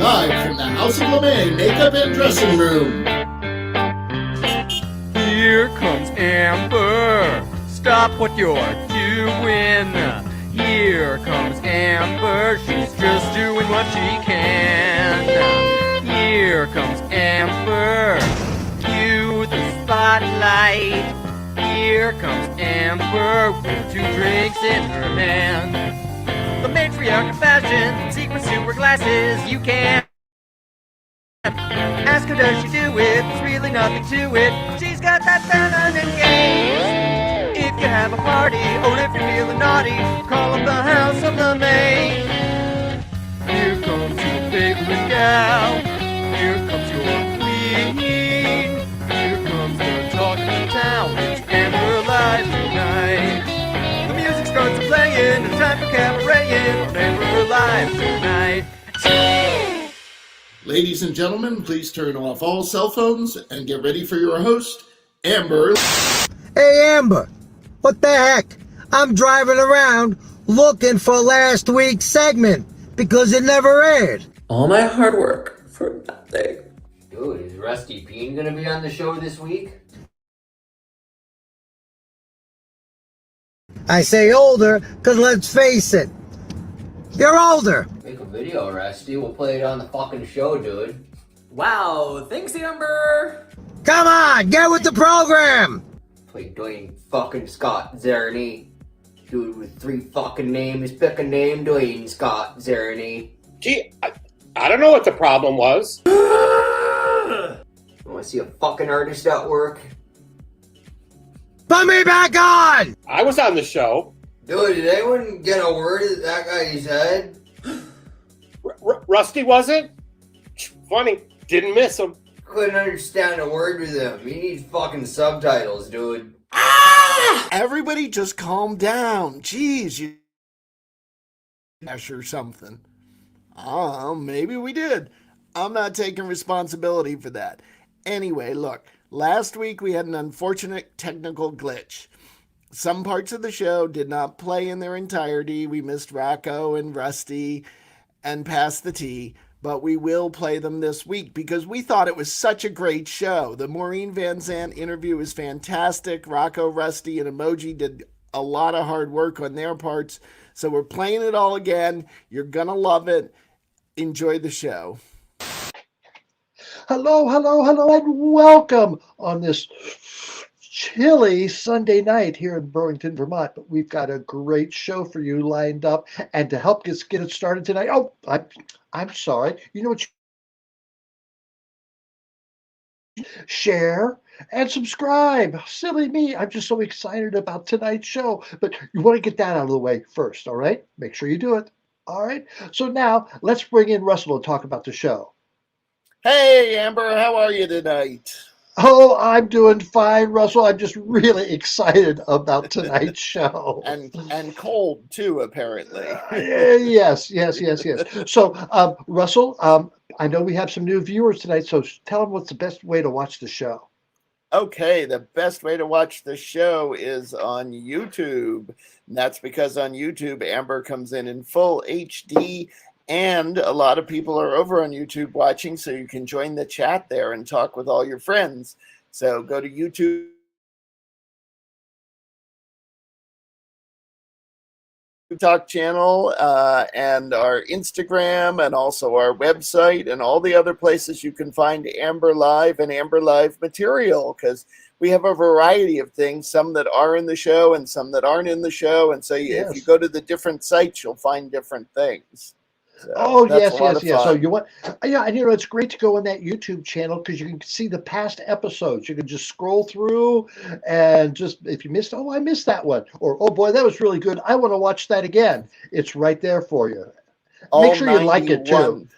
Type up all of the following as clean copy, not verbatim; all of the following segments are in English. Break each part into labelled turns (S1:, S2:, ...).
S1: Live from the House of LeMay Makeup and Dressing Room.
S2: Here comes Amber. Stop what you're doing. Here comes Amber. She's just doing what she can. Here comes Amber. Cue the spotlight. Here comes Amber with 2 drinks in her hand. The matriarch of fashion, secret super glasses, you can ask her, does she do it? There's really nothing to it. She's got that feminine gaze. If you have a party, or if you're feeling naughty, call up the House of LeMay. Here comes your favorite gal. Here comes your queen. Here comes the talk of the town. It's Amber Live tonight. The music starts playing, it's time for cabareting on Amber Live tonight.
S1: Ladies and gentlemen, please turn off all cell phones and get ready for your host, Amber.
S3: Hey Amber, what the heck? I'm driving around looking for last week's segment because it never aired.
S4: All my hard work for nothing.
S5: Dude, is Rusty Bean gonna be on the show this week?
S3: I say older because let's face it, you're older.
S5: Make a video, Rusty. We'll play it on the fucking show, dude.
S4: Wow, thanks Amber!
S3: Come on, get with the program.
S5: Play Dwayne fucking Scott Zerny. Dude with 3 fucking names. Pick a name, Dwayne Scott Zerny.
S6: Gee, I don't know what the problem was.
S5: You wanna see a fucking artist at work?
S3: Put me back on!
S6: I was on the show.
S5: Dude, did anyone get a word that guy said?
S6: Rusty wasn't? Funny, didn't miss him.
S5: Couldn't understand a word with him. He needs fucking subtitles, dude.
S1: Everybody just calm down. Jeez, you or something. Maybe we did. I'm not taking responsibility for that. Anyway, look, last week we had an unfortunate technical glitch. Some parts of the show did not play in their entirety. We missed Rocco and Rusty and Pass the Tea, but we will play them this week because we thought it was such a great show. The Maureen Van Sant interview was fantastic. Rocco, Rusty, and Emoji did a lot of hard work on their parts. So we're playing it all again. You're going to love it. Enjoy the show.
S7: Hello, and welcome on this chilly Sunday night here in Burlington, Vermont. But we've got a great show for you lined up. And to help us get it started tonight, I'm sorry. You know what? Share and subscribe. Silly me. I'm just so excited about tonight's show. But you want to get that out of the way first, all right? Make sure you do it. All right. So now let's bring in Russell to talk about the show.
S1: Hey, Amber, how are you tonight?
S7: Oh, I'm doing fine, Russell. I'm just really excited about tonight's show.
S1: And cold, too, apparently.
S7: Yes. So, Russell, I know we have some new viewers tonight, so tell them what's the best way to watch the show.
S1: Okay, the best way to watch the show is on YouTube. And that's because on YouTube, Amber comes in full HD, and a lot of people are over on YouTube watching, so you can join the chat there and talk with all your friends. So go to YouTube. Talk channel and our Instagram and also our website and all the other places you can find Amber Live and Amber Live material, because we have a variety of things, some that are in the show and some that aren't in the show. And so if you go to the different sites, you'll find different things. So
S7: yes. So you want, and it's great to go on that YouTube channel because you can see the past episodes. You can just scroll through and just, if you missed, I missed that one, or oh boy, that was really good, I want to watch that again. It's right there for you. Make sure you like it too.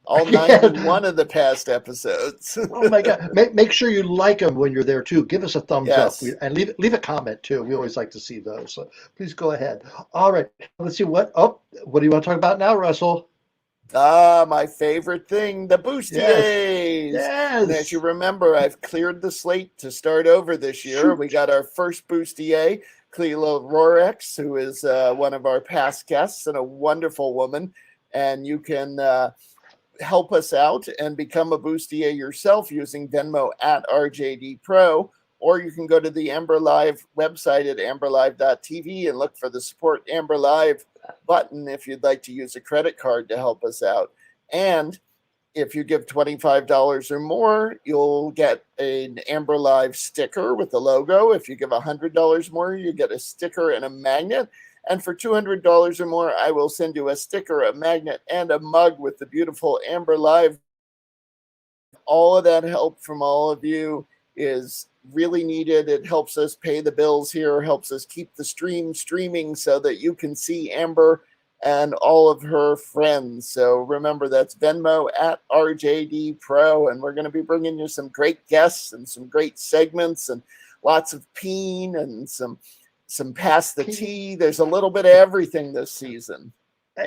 S1: All 91 of the past episodes.
S7: Oh my God! Make sure you like them when you're there too. Give us a thumbs up and leave a comment too. We always like to see those. So please go ahead. All right, let's see what do you want to talk about now, Russell?
S1: My favorite thing, the Boostiers.
S7: Yes.
S1: And as you remember, I've cleared the slate to start over this year.
S7: Shoot.
S1: We got our first Boostier, Cleo Rorex, who is one of our past guests and a wonderful woman. And you can help us out and become a bustier yourself using Venmo at RJD Pro, or you can go to the Amber Live website at amberlive.tv and look for the Support Amber Live button if you'd like to use a credit card to help us out. And if you give $25 or more, you'll get an Amber Live sticker with the logo. If you give $100 more, you get a sticker and a magnet. And for $200 or more, I will send you a sticker, a magnet, and a mug with the beautiful Amber Live. All of that help from all of you is really needed. It helps us pay the bills here, helps us keep the stream streaming so that you can see Amber and all of her friends. So remember, that's Venmo at RJD Pro, and we're going to be bringing you some great guests and some great segments and lots of peen and some pass the tea. There's a little bit of everything this season.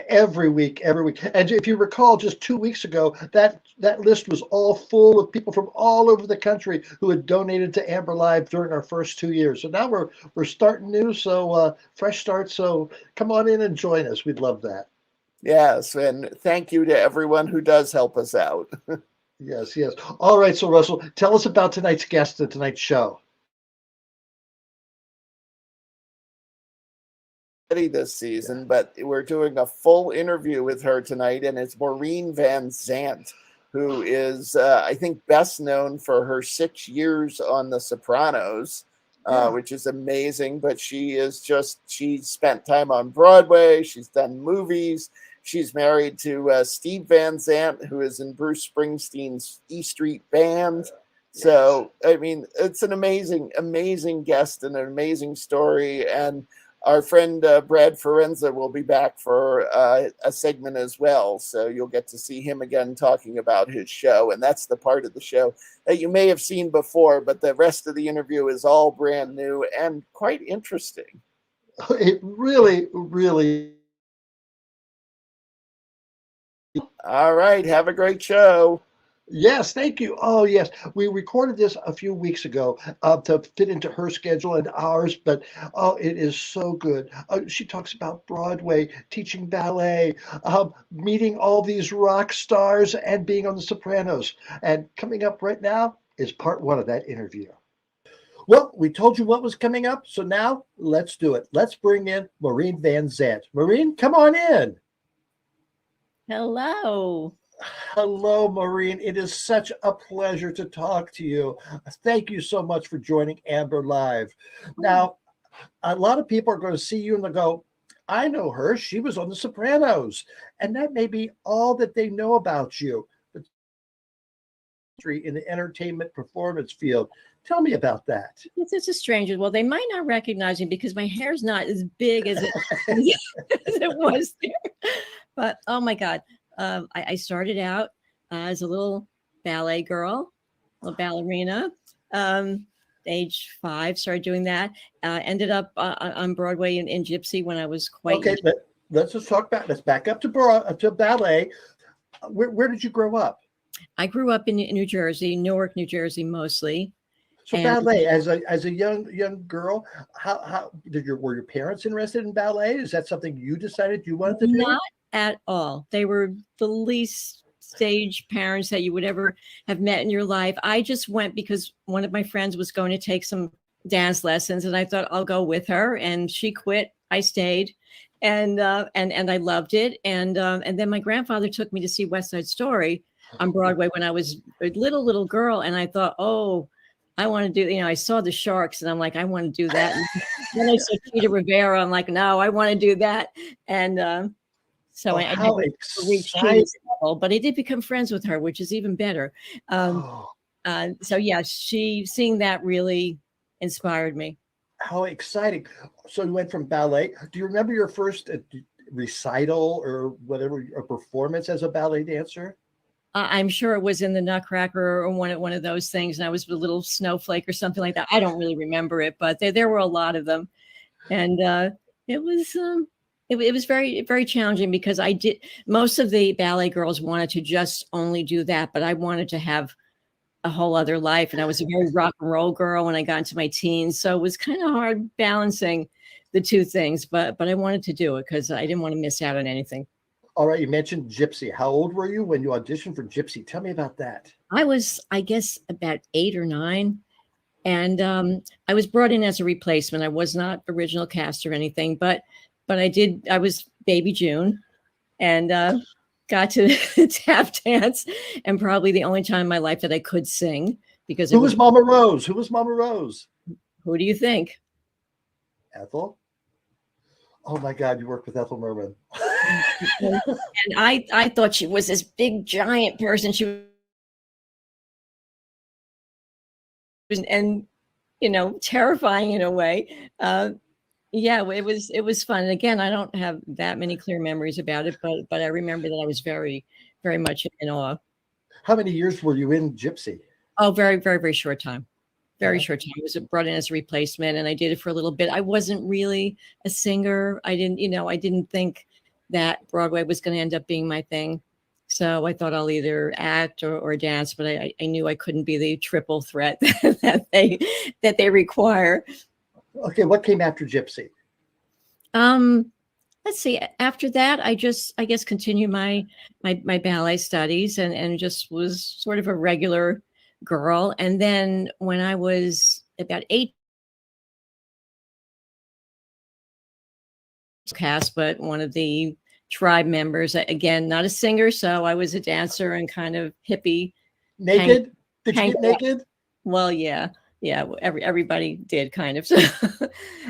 S7: Every week. And if you recall, just 2 weeks ago, that list was all full of people from all over the country who had donated to Amber Live during our first 2 years. So now we're starting new, so fresh start. So come on in and join us. We'd love that.
S1: Yes, and thank you to everyone who does help us out.
S7: Yes. All right, so Russell, tell us about tonight's guest and tonight's show.
S1: This season, but we're doing a full interview with her tonight, and it's Maureen Van Sant, who is, I think, best known for her 6 years on The Sopranos, which is amazing. But she's spent time on Broadway. She's done movies. She's married to Steve Van Sant, who is in Bruce Springsteen's E Street Band. So, I mean, it's an amazing guest and an amazing story. And our friend Brad Forenza will be back for a segment as well. So you'll get to see him again talking about his show. And that's the part of the show that you may have seen before, but the rest of the interview is all brand new and quite interesting.
S7: It really.
S1: All right. Have a great show.
S7: Yes, thank you. Oh, yes. We recorded this a few weeks ago to fit into her schedule and ours, but it is so good. She talks about Broadway, teaching ballet, meeting all these rock stars, and being on The Sopranos. And coming up right now is part one of that interview. Well, we told you what was coming up, so now let's do it. Let's bring in Maureen Van Sant. Maureen, come on in.
S8: Hello.
S7: Hello, Maureen. It is such a pleasure to talk to you. Thank you so much for joining Amber Live. Now, a lot of people are going to see you and they'll go, I know her. She was on The Sopranos. And that may be all that they know about you. But in the entertainment performance field. Tell me about that.
S8: It's a stranger. Well, they might not recognize me because my hair's not as big as it was there. But, oh, my God. I started out as a little ballet girl, a little ballerina. Age 5, started doing that. Ended up on Broadway in Gypsy when I was quite
S7: young. Let's just talk about. Let's back up to ballet. Where did you grow up?
S8: I grew up in New Jersey, Newark, New Jersey, mostly.
S7: So ballet, as a young girl, how were your parents interested in ballet? Is that something you decided you wanted to do?
S8: Not at all. They were the least stage parents that you would ever have met in your life. I just went because one of my friends was going to take some dance lessons, and I thought I'll go with her. And she quit. I stayed, and I loved it. And then my grandfather took me to see West Side Story on Broadway when I was a little girl, and I thought, oh, I want to do, I saw the Sharks and I'm like, I want to do that. And then I saw Cheetah Rivera. I'm like, no, I want to do that. And so I never reached Cheetah's level, but I did become friends with her, which is even better. So yeah, seeing that really inspired me.
S7: How exciting. So you went from ballet. Do you remember your first recital or whatever, a performance as a ballet dancer?
S8: I'm sure it was in the Nutcracker or one of those things. And I was a little snowflake or something like that. I don't really remember it, but there were a lot of them. And it was very, very challenging because most of the ballet girls wanted to just only do that, but I wanted to have a whole other life. And I was a very rock and roll girl when I got into my teens. So it was kind of hard balancing the two things, but I wanted to do it because I didn't want to miss out on anything.
S7: All right, you mentioned Gypsy. How old were you when you auditioned for Gypsy? Tell me about that.
S8: I was, I guess, about 8 or 9. And I was brought in as a replacement. I was not original cast or anything, but I was baby June, and got to tap dance, and probably the only time in my life that I could sing, because
S7: Who was Mama Rose? Who was Mama Rose?
S8: who do you think?
S7: Ethel? Oh my God, you worked with Ethel Merman.
S8: And I thought she was this big giant person. She was, and terrifying in a way. Yeah, it was fun. And again, I don't have that many clear memories about it, but I remember that I was very, very much in awe.
S7: How many years were you in Gypsy?
S8: Oh, very, very, very short time. Very
S7: Yeah.
S8: short time. I was brought in as a replacement, and I did it for a little bit. I wasn't really a singer. I didn't think that Broadway was going to end up being my thing. So I thought I'll either act or dance, but I knew I couldn't be the triple threat that they require.
S7: Okay, what came after Gypsy?
S8: Let's see. After that, I guess continued my ballet studies, and just was sort of a regular girl. And then when I was about 8, cast, but one of the tribe members, again, not a singer, so I was a dancer and kind of hippie.
S7: Naked? Did you
S8: hang-
S7: get naked?
S8: Well, yeah. Everybody did kind of.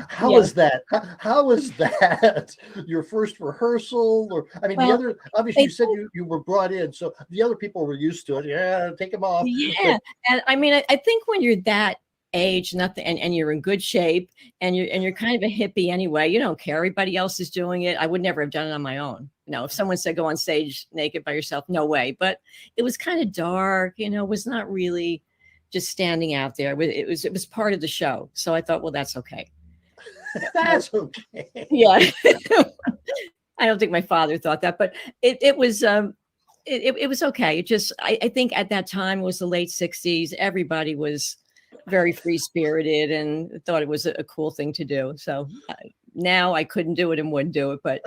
S7: How
S8: Yeah.
S7: was that? How was that? Your first rehearsal? Or I mean, the
S8: Well,
S7: other, obviously you
S8: they
S7: said you were brought in, so the other people were used to it. Yeah, take them off.
S8: Yeah, and I mean, I think when you're that age, nothing, and you're in good shape, and you're kind of a hippie anyway, you don't care. Everybody else is doing it. I would never have done it on my own. If someone said go on stage naked by yourself, no way. But it was kind of dark. It was not really just standing out there. It was part of the show. So I thought, well, that's okay.
S7: That's okay.
S8: Yeah. I don't think my father thought that, but it was it was okay. It just I think at that time, it was the late 60s. Everybody was very free spirited and thought it was a cool thing to do. So now I couldn't do it and wouldn't do it, but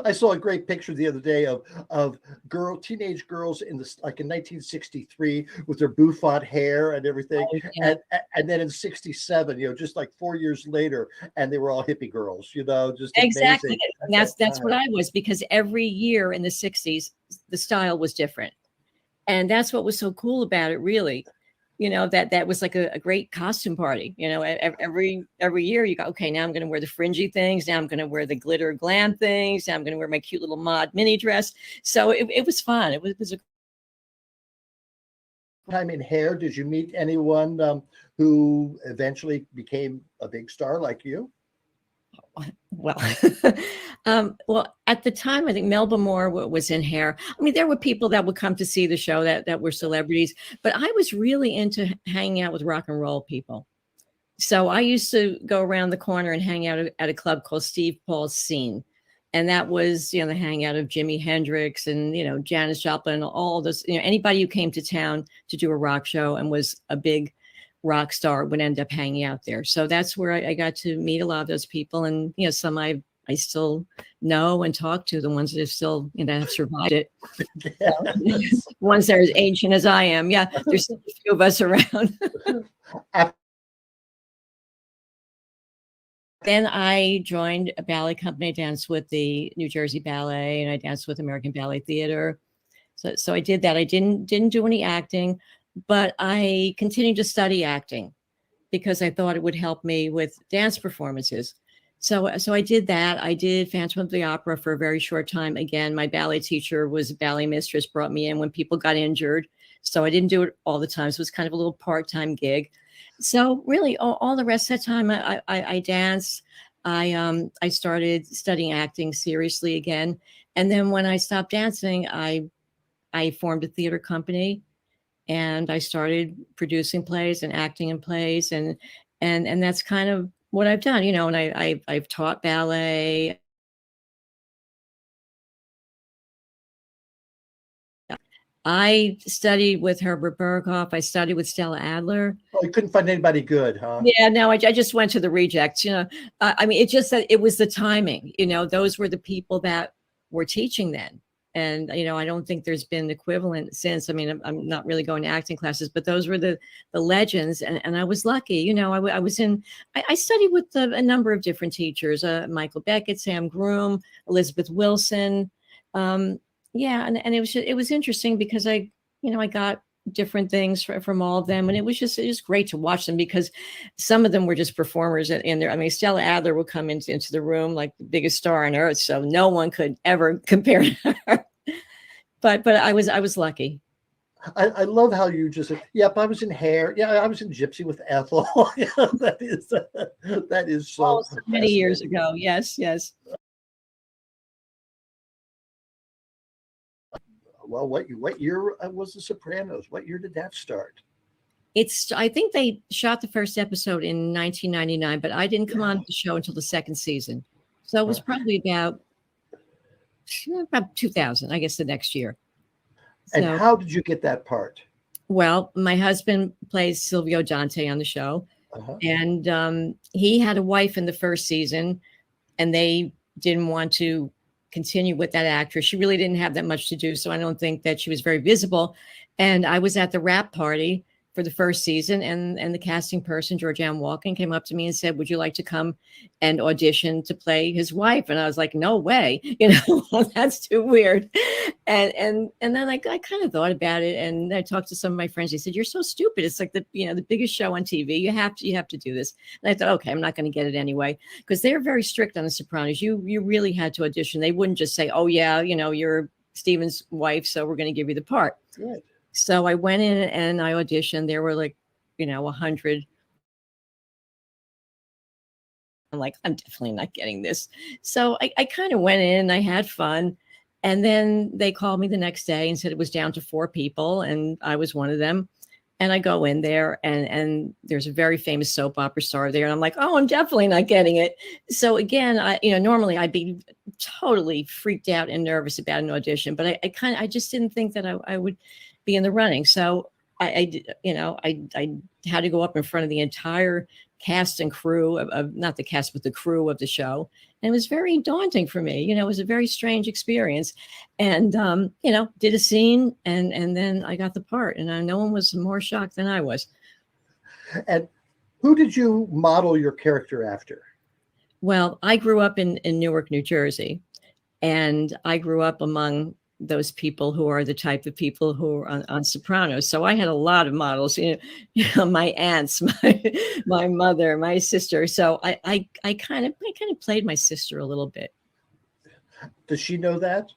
S7: I saw a great picture the other day of teenage girls in like in 1963 with their bouffant hair and everything,
S8: Oh, yeah.
S7: and then in 67, just like 4 years later, and they were all hippie girls, just
S8: exactly.
S7: amazing.
S8: And that's what I was, because every year in the 60s, the style was different. And that's what was so cool about it, really. That was like a great costume party. Every year you go, okay, now I'm going to wear the fringy things. Now I'm going to wear the glitter glam things. Now I'm going to wear my cute little mod mini dress. So it was fun. It was a
S7: Time in hair, did you meet anyone who eventually became a big star like you?
S8: well, well, at the time, I think Melba Moore was in hair. I mean, there were people that would come to see the show that were celebrities, but I was really into hanging out with rock and roll people. So I used to go around the corner and hang out at a club called Steve Paul's Scene. And that was, the hangout of Jimi Hendrix and, Janis Joplin, all those, anybody who came to town to do a rock show and was a big rock star would end up hanging out there. So that's where I got to meet a lot of those people. And, some I still know and talk to, the ones that have still, have survived it. Ones that are as ancient as I am. Yeah, there's still a few of us around. Then I joined a ballet company. I danced with the New Jersey Ballet, and I danced with American Ballet Theater. So I did that. I didn't do any acting, but I continued to study acting because I thought it would help me with dance performances. So I did that. I did Phantom of the Opera for a very short time. Again, my ballet teacher was a ballet mistress, brought me in when people got injured. So I didn't do it all the time. So it was kind of a little part-time gig. So really all the rest of the time I danced. I started studying acting seriously again. And then when I stopped dancing, I formed a theater company, and I started producing plays and acting in plays. And that's kind of what I've done, and I've taught ballet. I studied with Herbert Berghoff. I studied with Stella Adler.
S7: Oh, you couldn't find anybody good, huh?
S8: Yeah, no, I just went to the rejects. I mean, it's just that it was the timing. Those were the people that were teaching then. And, I don't think there's been equivalent since. I mean, I'm not really going to acting classes, but those were the legends. And I was lucky, I was I studied with a number of different teachers, Michael Beckett, Sam Groom, Elizabeth Wilson. Yeah. And it was interesting because I got different things from all of them. And it was just great to watch them because some of them were just performers in there. I mean, Stella Adler would come into the room like the biggest star on earth. So no one could ever compare to her. But I was lucky.
S7: I love how you just said, yep, I was in Hair. Yeah, I was in Gypsy with Ethel. Yeah, that is so
S8: many years ago. Yes.
S7: Well, what year was The Sopranos? What year did that start?
S8: I think they shot the first episode in 1999, but I didn't come on the show until the second season. So it was probably about 2000, I guess, the next year.
S7: And how did you get that part?
S8: Well, my husband plays Silvio Dante on the show, and he had a wife in the first season, and they didn't want to continue with that actress. She really didn't have that much to do, so I don't think that she was very visible. And I was at the wrap party for the first season, and the casting person, Georgianne Walken, came up to me and said, "Would you like to come and audition to play his wife?" And I was like, "No way, that's too weird." And then I kind of thought about it, and I talked to some of my friends. They said, "You're so stupid. It's like the biggest show on TV. You have to do this." And I thought, okay, I'm not going to get it anyway, because they're very strict on The Sopranos. You really had to audition. They wouldn't just say, "Oh yeah, you're Steven's wife, so we're going to give you the part."
S7: Good.
S8: So I went in and I auditioned. There were 100. I'm like, I'm definitely not getting this. So I kind of went in and I had fun. And then they called me the next day and said it was down to 4 people. And I was one of them. And I go in there and there's a very famous soap opera star there. And I'm like, oh, I'm definitely not getting it. So again, normally I'd be totally freaked out and nervous about an audition, but I just didn't think that I would be in the running. So I had to go up in front of the entire cast and crew of not the cast, but the crew of the show. And it was very daunting for me. It was a very strange experience. And, did a scene and then I got the part, and no one was more shocked than I was.
S7: And who did you model your character after?
S8: Well, I grew up in Newark, New Jersey, and I grew up among those people who are the type of people who are on Sopranos. So I had a lot of models, my aunts, my mother, my sister. So I kind of played my sister a little bit.
S7: Does she know that?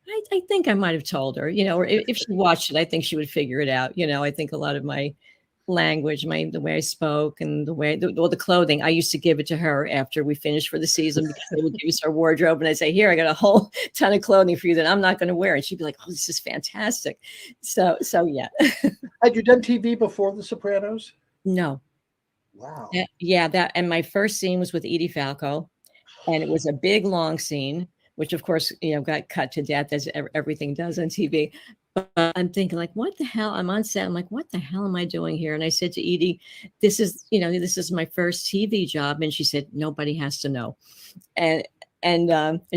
S8: I think I might have told her, or if she watched it, I think she would figure it out. I think a lot of my language, the way I spoke and the clothing, I used to give it to her after we finished for the season, because they would give us our wardrobe and I'd say, here, I got a whole ton of clothing for you that I'm not going to wear. And she'd be like, oh, this is fantastic. So yeah.
S7: Had you done TV before The Sopranos?
S8: No.
S7: Wow.
S8: And my first scene was with Edie Falco, and it was a big, long scene, which of course, got cut to death as everything does on TV. But I'm thinking, like, what the hell? I'm on set. I'm like, what the hell am I doing here? And I said to Edie, this is my first TV job. And she said, nobody has to know. And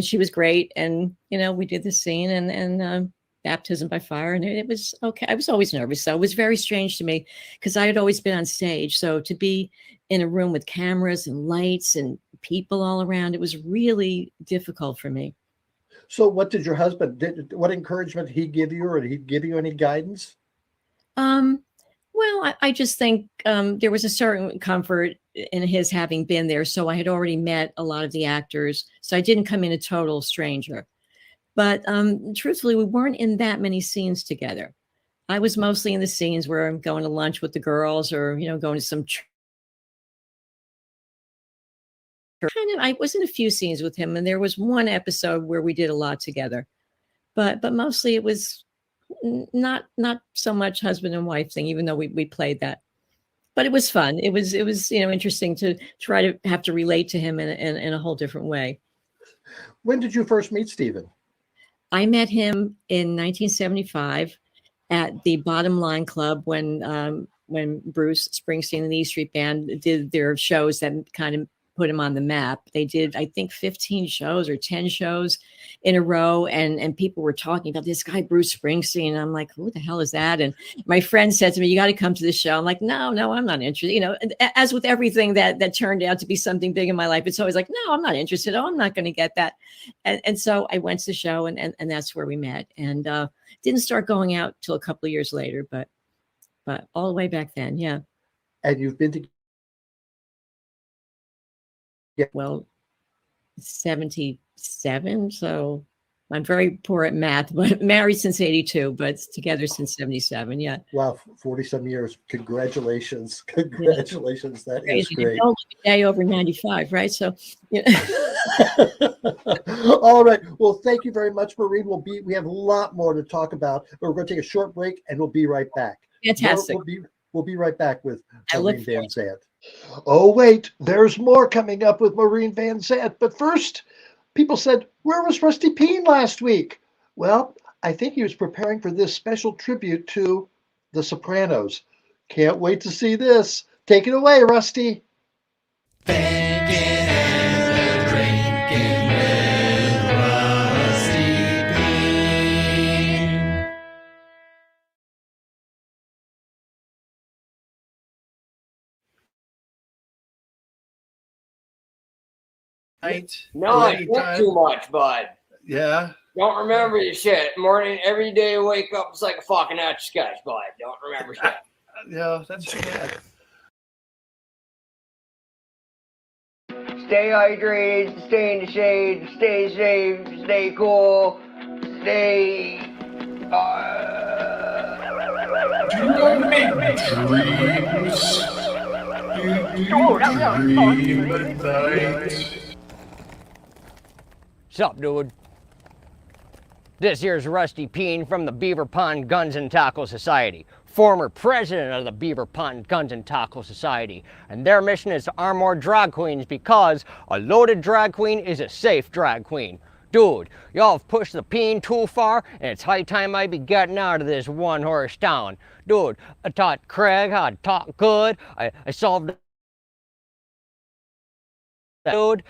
S8: she was great. And, we did the scene and baptism by fire, and it was okay. I was always nervous. So it was very strange to me because I had always been on stage. So to be in a room with cameras and lights and people all around, it was really difficult for me.
S7: So what did your husband, what encouragement did he give you, or did he give you any guidance?
S8: Well, I just think there was a certain comfort in his having been there. So I had already met a lot of the actors. So I didn't come in a total stranger. But truthfully, we weren't in that many scenes together. I was mostly in the scenes where I'm going to lunch with the girls, or, going to some I was in a few scenes with him, and there was one episode where we did a lot together, but mostly it was not so much husband and wife thing, even though we played that. But it was fun. It was interesting to try to have to relate to him in a whole different way.
S7: When did you first meet Steven?
S8: I met him in 1975 at the Bottom Line Club when Bruce Springsteen and the E Street Band did their shows that kind of put him on the map. They did, I think, 15 shows or 10 shows in a row, and people were talking about this guy Bruce Springsteen. And I'm like, who the hell is that? And my friend said to me, you got to come to the show. I'm like, no, I'm not interested. You know, as with everything that turned out to be something big in my life, it's always like, no, I'm not interested. Oh, I'm not going to get that. And so I went to the show, and that's where we met. And didn't start going out till a couple of years later, but all the way back then, yeah.
S7: And you've been to
S8: Well, 77. So I'm very poor at math, but married since 82, but together since 77. Yeah.
S7: wow, 40-some years. Congratulations. Congratulations. That is
S8: Crazy.
S7: great.
S8: Don't live a day over 95, right? So, yeah.
S7: All right. Well, thank you very much, Maureen. We have a lot more to talk about, but we're going to take a short break and we'll be right back.
S8: Fantastic.
S7: We'll be right back with
S8: I look
S7: Maureen Van Sant. Oh, wait, there's more coming up with Maureen Van Sant. But first, people said, where was Rusty Peen last week? Well, I think he was preparing for this special tribute to The Sopranos. Can't wait to see this. Take it away, Rusty.
S5: No, I drink too much, bud.
S9: Yeah.
S5: Don't remember your shit. Morning, every day I wake up, it's like a fucking etch-a-sketch, bud. Don't remember shit.
S9: Yeah, that's too bad.
S5: Stay hydrated, stay in the shade, stay safe, stay cool, stay. Sup, dude? This here's Rusty Peen from the Beaver Pond Guns and Tackle Society, former president of the Beaver Pond Guns and Tackle Society, and their mission is to arm more drag queens because a loaded drag queen is a safe drag queen. Dude, y'all have pushed the peen too far, and it's high time I be getting out of this one-horse town. Dude, I taught Craig how to talk good. I solved... Dude,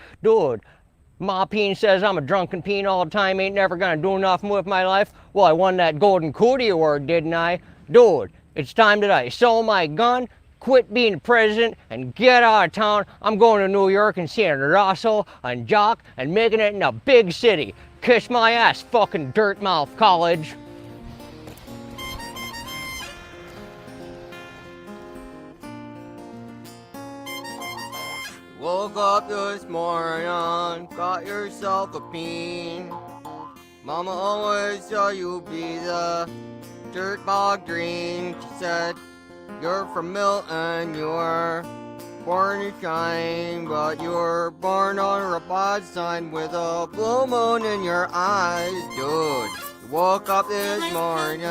S5: Ma Peen says I'm a drunken peen all the time, ain't never gonna do nothing with my life. Well, I won that Golden Cootie Award, didn't I? Dude, it's time that I sell my gun, quit being president, and get out of town. I'm going to New York and seeing Russell and Jock and making it in a big city. Kiss my ass, fucking dirtmouth college. Woke up this morning, got yourself a peen. Mama always said you'd be the dirtbag dream. She said, you're from Milton, you were born to shine, but you were born on a bad sign with a blue moon in your eyes. Dude, you woke up this morning,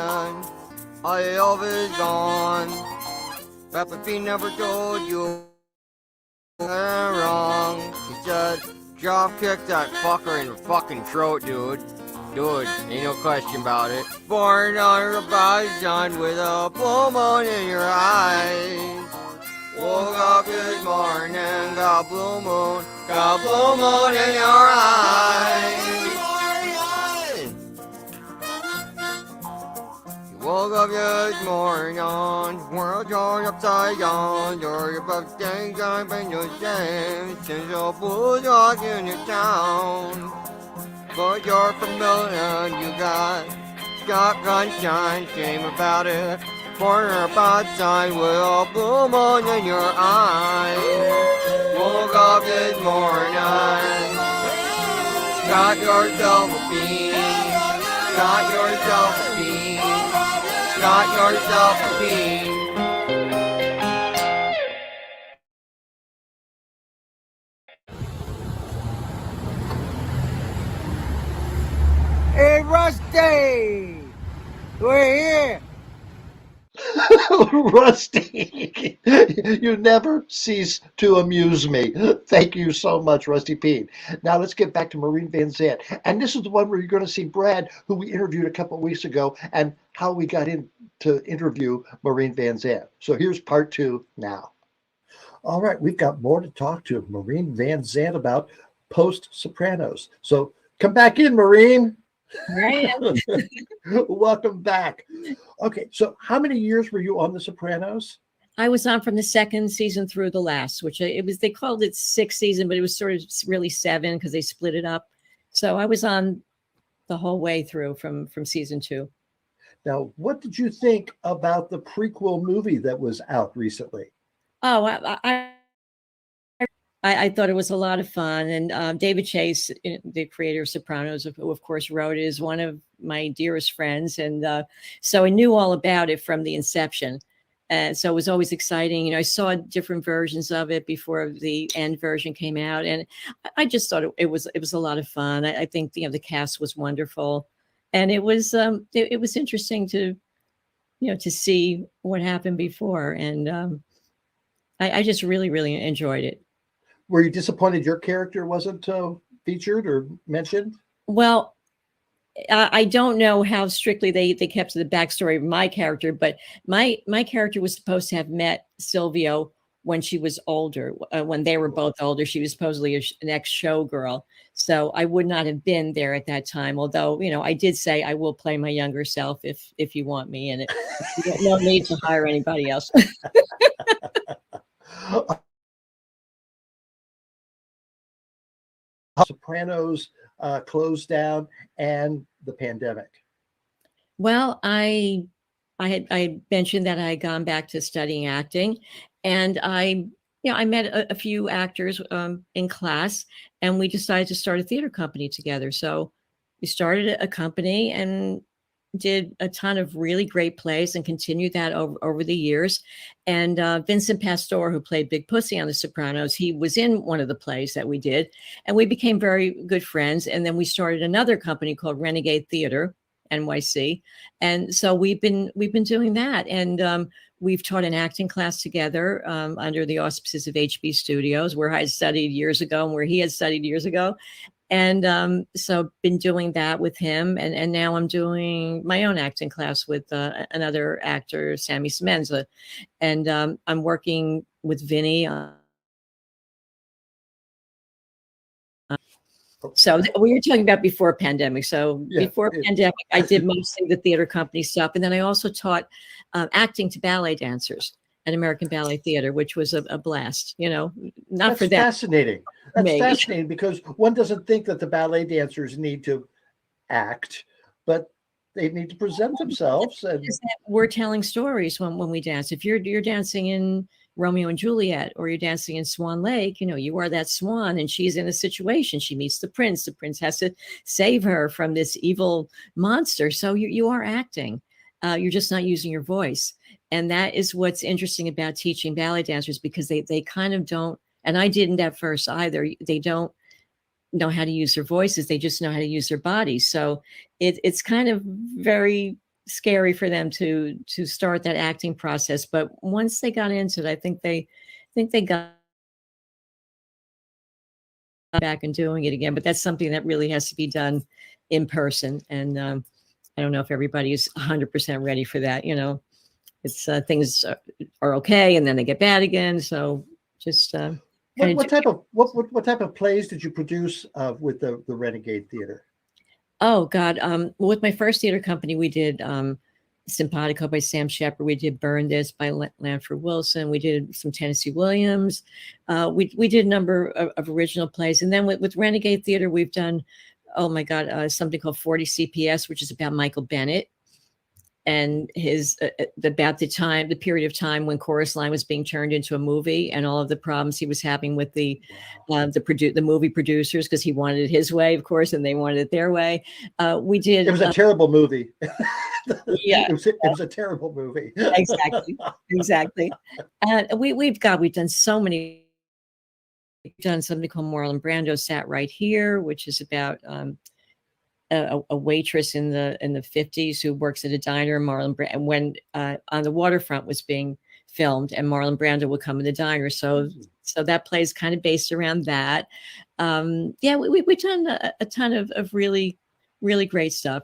S5: all your love is gone. Papa P never told you wrong. He said, drop kick that fucker in the fucking throat, dude. Dude, ain't no question about it. Born on a bad sun with a blue moon in your eyes. Woke up this morning, got blue moon in your eyes. Woke up this morning, world turned upside down. You're about to think I've been your same since your bulldog in your town. But you're from Milton, you got shotgun shine, shame about it. Corner about sign with a blue moon in your eyes. Woke up this morning, got yourself a bean, got yourself a bean. Got yourself a bean.
S3: Hey, Rusty! We're here!
S7: Rusty, you never cease to amuse me. Thank you so much, Rusty Peen. Now let's get back to Maureen Van Sant. And this is the one where you're going to see Brad, who we interviewed a couple of weeks ago, and how we got in to interview Maureen Van Sant. So here's part 2 now. All right, we've got more to talk to Maureen Van Sant about post Sopranos. So come back in, Maureen.
S8: Right.
S7: Welcome back. Okay, so how many years were you on The Sopranos?
S8: I was on from the second season through the last, which it was, they called it sixth season, but it was sort of really seven because they split it up. So I was on the whole way through from season 2.
S7: Now, what did you think about the prequel movie that was out recently?
S8: Oh, I thought it was a lot of fun. And David Chase, the creator of Sopranos, who of course wrote it, is one of my dearest friends. And so I knew all about it from the inception. And so it was always exciting. You know, I saw different versions of it before the end version came out. And I just thought it was a lot of fun. I think, you know, the cast was wonderful. And it was interesting to, you know, to see what happened before. And I just really, really enjoyed it.
S7: Were you disappointed your character wasn't featured or mentioned?
S8: Well, I don't know how strictly they kept to the backstory of my character, but my character was supposed to have met Silvio when she was older, when they were both older. She was supposedly an ex-showgirl. So I would not have been there at that time. Although, you know, I did say I will play my younger self if you want me in it. No need to hire anybody else.
S7: Sopranos closed down and the pandemic.
S8: Well, I had mentioned that I had gone back to studying acting, and I met a few actors in class, and we decided to start a theater company together. So we started a company and did a ton of really great plays and continued that over the years. And Vincent Pastore, who played Big Pussy on The Sopranos, he was in one of the plays that we did, and we became very good friends. And then we started another company called Renegade Theater, NYC. And so we've been doing that. And we've taught an acting class together under the auspices of HB Studios, where I studied years ago and where he had studied years ago. And so been doing that with him. And now I'm doing my own acting class with another actor, Sammy Semenza. And I'm working with Vinny. So we were talking about before pandemic. So before pandemic, I did mostly the theater company stuff. And then I also taught acting to ballet dancers at American Ballet Theater, which was a blast, you know, not
S7: That's
S8: for that.
S7: fascinating. That's fascinating because one doesn't think that the ballet dancers need to act, but they need to present themselves. And
S8: we're telling stories when we dance. If you're dancing in Romeo and Juliet, or you're dancing in Swan Lake, you know, you are that swan and she's in a situation. She meets the prince. The prince has to save her from this evil monster. So you are acting. You're just not using your voice. And that is what's interesting about teaching ballet dancers, because they kind of don't, and I didn't at first either. They don't know how to use their voices. They just know how to use their bodies. So it's kind of very scary for them to start that acting process. But once they got into it, I think they got back and doing it again. But that's something that really has to be done in person. And I don't know if everybody is 100% ready for that. You know, it's things are okay and then they get bad again. So just
S7: what type of plays did you produce with the Renegade Theater?
S8: Oh God. With my first theater company, we did Simpatico by Sam Shepard. We did Burn This by Lanford Wilson. We did some Tennessee Williams. We did a number of original plays. And then with Renegade Theater, we've done, oh my God, something called 40 CPS, which is about Michael Bennett and his about the period of time when Chorus Line was being turned into a movie, and all of the problems he was having with the movie producers, because he wanted it his way, of course, and they wanted it their way. We did.
S7: It was a terrible movie.
S8: Yeah,
S7: it was a terrible movie.
S8: Exactly. We've done so many. We've done something called Marlon Brando Sat Right Here, which is about a waitress in the 50s who works at a diner. And when On the Waterfront was being filmed, and Marlon Brando would come in the diner. So that play is kind of based around that. We've done a ton of really, really great stuff.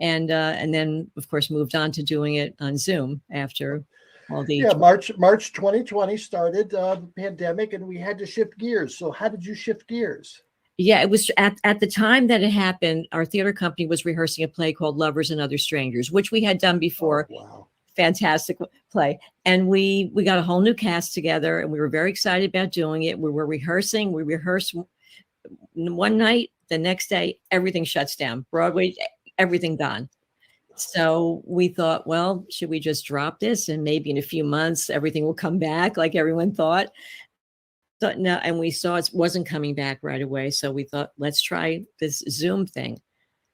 S8: And then of course moved on to doing it on Zoom after. all the
S7: Yeah, March 2020 started the pandemic, and we had to shift gears. So how did you shift gears?
S8: Yeah, it was at the time that it happened, our theater company was rehearsing a play called Lovers and Other Strangers, which we had done before.
S7: Oh, wow.
S8: Fantastic play. And we got a whole new cast together, and we were very excited about doing it. We were rehearsing. We rehearsed one night. The next day, everything shuts down. Broadway, everything gone. So we thought, well, should we just drop this, and maybe in a few months everything will come back like everyone thought? But no, and we saw it wasn't coming back right away. So we thought, let's try this Zoom thing.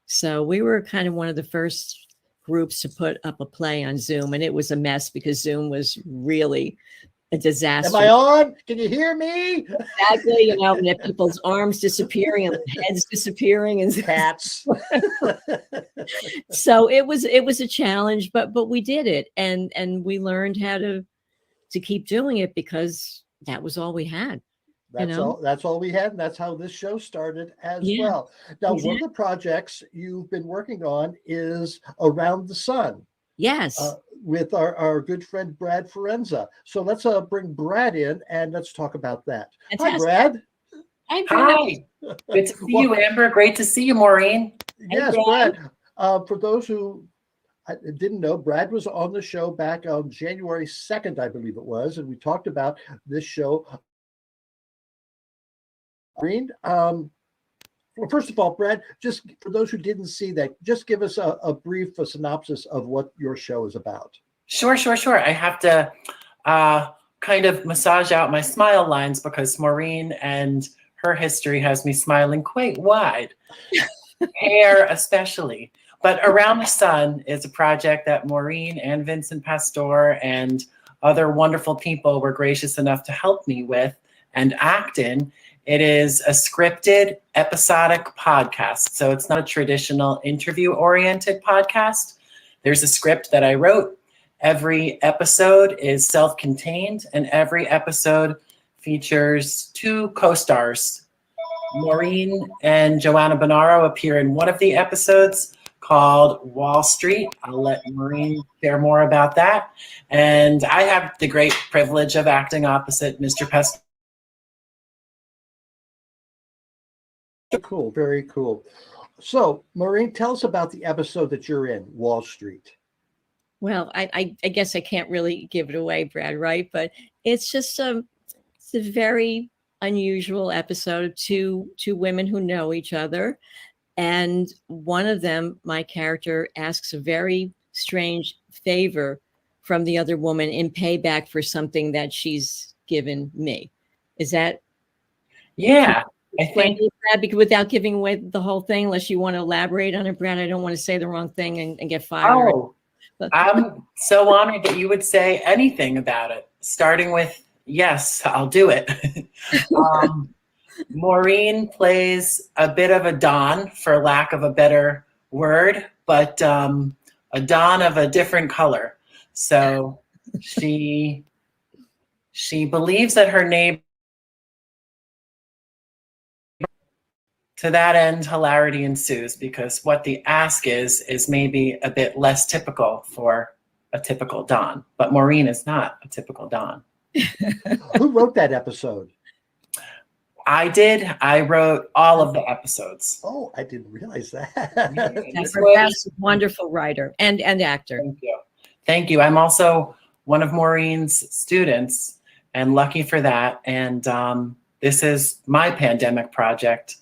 S8: So we were kind of one of the first groups to put up a play on Zoom, and it was a mess because Zoom was really a disaster.
S7: Am I on? Can you hear me?
S8: Exactly, and if people's arms disappearing and heads disappearing and
S7: Cats.
S8: So it was a challenge, but we did it, and we learned how to keep doing it because that was all we had.
S7: That's all we had, and that's how this show started as well. Now, one of the projects you've been working on is Around the Sun.
S8: Yes.
S7: With our good friend Brad Forenza. So let's bring Brad in and let's talk about that.
S8: Fantastic.
S7: Hi, Brad.
S8: Hi, Brad.
S10: Hi. Good to see you, Amber. Great to see you, Maureen.
S7: Yes, Brad. For those who didn't know, Brad was on the show back on January 2nd, I believe it was, and we talked about this show. Maureen, well, first of all, Brad, just for those who didn't see that, just give us a brief synopsis of what your show is about.
S10: Sure. I have to kind of massage out my smile lines because Maureen and her history has me smiling quite wide, hair especially. But Around the Sun is a project that Maureen and Vincent Pastore and other wonderful people were gracious enough to help me with and act in. It is a scripted episodic podcast. So it's not a traditional interview-oriented podcast. There's a script that I wrote. Every episode is self-contained, and every episode features two co-stars. Maureen and Joanna Bonaro appear in one of the episodes called Wall Street. I'll let Maureen share more about that. And I have the great privilege of acting opposite Mr. Pastore.
S7: Cool, very cool. So, Maureen, tell us about the episode that you're in, Wall Street.
S8: Well, I guess I can't really give it away, Brad, right? But it's just it's a very unusual episode. Two women who know each other, and one of them, my character, asks a very strange favor from the other woman in payback for something that she's given me. Is that?
S10: Yeah. I think
S8: Brad, because without giving away the whole thing, unless you want to elaborate on it, Brad, I don't want to say the wrong thing and get fired.
S10: Oh, I'm so honored that you would say anything about it, starting with, yes, I'll do it. Maureen plays a bit of a Don, for lack of a better word, but a Don of a different color. So she believes that her neighbor. To that end, hilarity ensues because what the ask is maybe a bit less typical for a typical Don, but Maureen is not a typical Don.
S7: Who wrote that episode?
S10: I did. I wrote all of the episodes.
S7: Oh, I didn't realize that.
S8: That's a wonderful writer and actor.
S10: Thank you. Thank you. I'm also one of Maureen's students and lucky for that. And this is my pandemic project.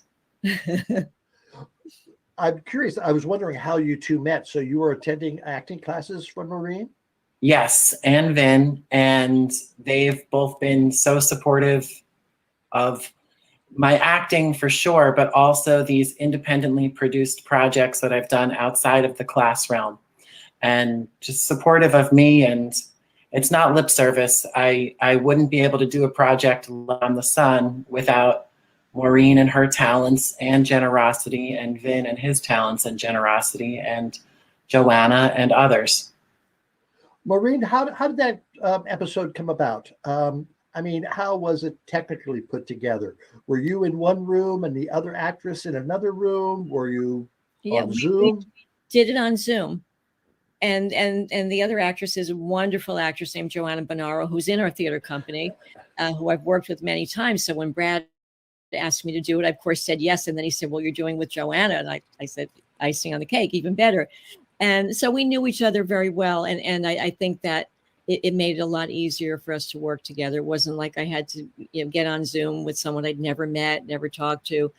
S7: I'm curious. I was wondering how you two met. So you were attending acting classes from Maureen?
S10: Yes, and Vin, and they've both been so supportive of my acting for sure, but also these independently produced projects that I've done outside of the class realm, and just supportive of me. And it's not lip service. I wouldn't be able to do a project on the Sun without Maureen and her talents and generosity, and Vin and his talents and generosity, and Joanna and others.
S7: Maureen, how did that episode come about? I mean, how was it technically put together? Were you in one room and the other actress in another room? Were you on Zoom?
S8: We did it on Zoom. And the other actress is a wonderful actress named Joanna Bonaro, who's in our theater company, who I've worked with many times. So when Brad asked me to do it, I of course said yes. And then he said, well, you're doing with Joanna. And I said, icing on the cake, even better. And so we knew each other very well. And I think that it made it a lot easier for us to work together. It wasn't like I had to get on Zoom with someone I'd never met, never talked to.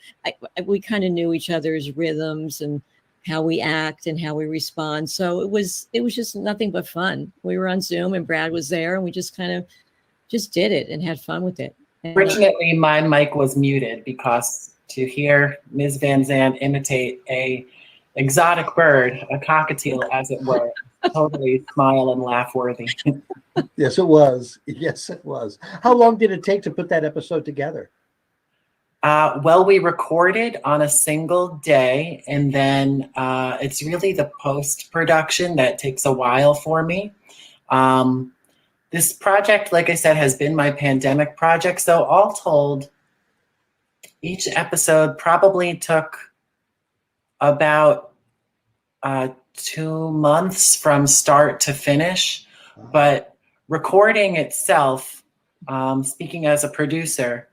S8: We kind of knew each other's rhythms and how we act and how we respond. So it was just nothing but fun. We were on Zoom and Brad was there and we just kind of just did it and had fun with it.
S10: Fortunately, my mic was muted because to hear Ms. Van Sant imitate a exotic bird, a cockatiel as it were, totally smile and laugh worthy.
S7: Yes, it was. Yes, it was. How long did it take to put that episode together?
S10: Well, we recorded on a single day, and then it's really the post-production that takes a while for me. This project, like I said, has been my pandemic project. So all told, each episode probably took about 2 months from start to finish. But recording itself, speaking as a producer,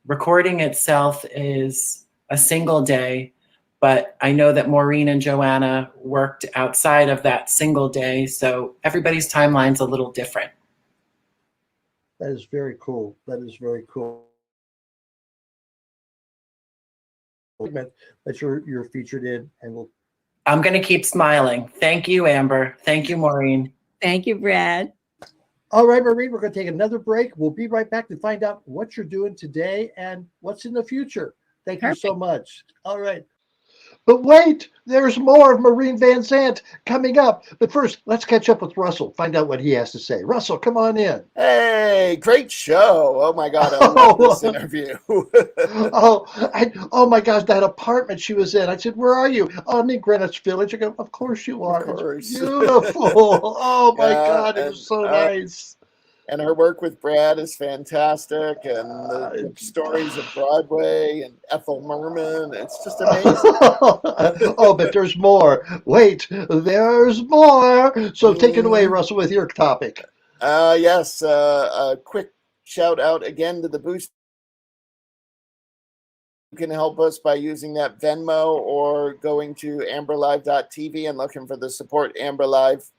S10: recording itself is a single day, but I know that Maureen and Joanna worked outside of that single day, so everybody's timeline's a little different.
S7: That is very cool. That is very cool. That you're featured in, and we'll.
S10: I'm going to keep smiling. Thank you, Amber. Thank you, Maureen.
S8: Thank you, Brad.
S7: All right, Maureen, we're going to take another break. We'll be right back to find out what you're doing today and what's in the future. Thank you so much. All right. But wait, there's more of Maureen Van Sant coming up. But first, let's catch up with Russell, find out what he has to say. Russell, come on in.
S1: Hey, great show. Oh, my God. I love this interview.
S7: Oh my gosh, that apartment she was in. I said, where are you? Oh, I'm in Greenwich Village. I go, of course you are.
S1: Of course.
S7: It's beautiful. Oh, my God. It was so nice.
S1: And her work with Brad is fantastic. And the stories of Broadway and Ethel Merman. It's just amazing.
S7: Oh, but there's more. Wait, there's more. So take it away, Russell, with your topic.
S1: Yes. A quick shout out again to the Boost. You can help us by using that Venmo or going to amberlive.tv and looking for the support Amber Live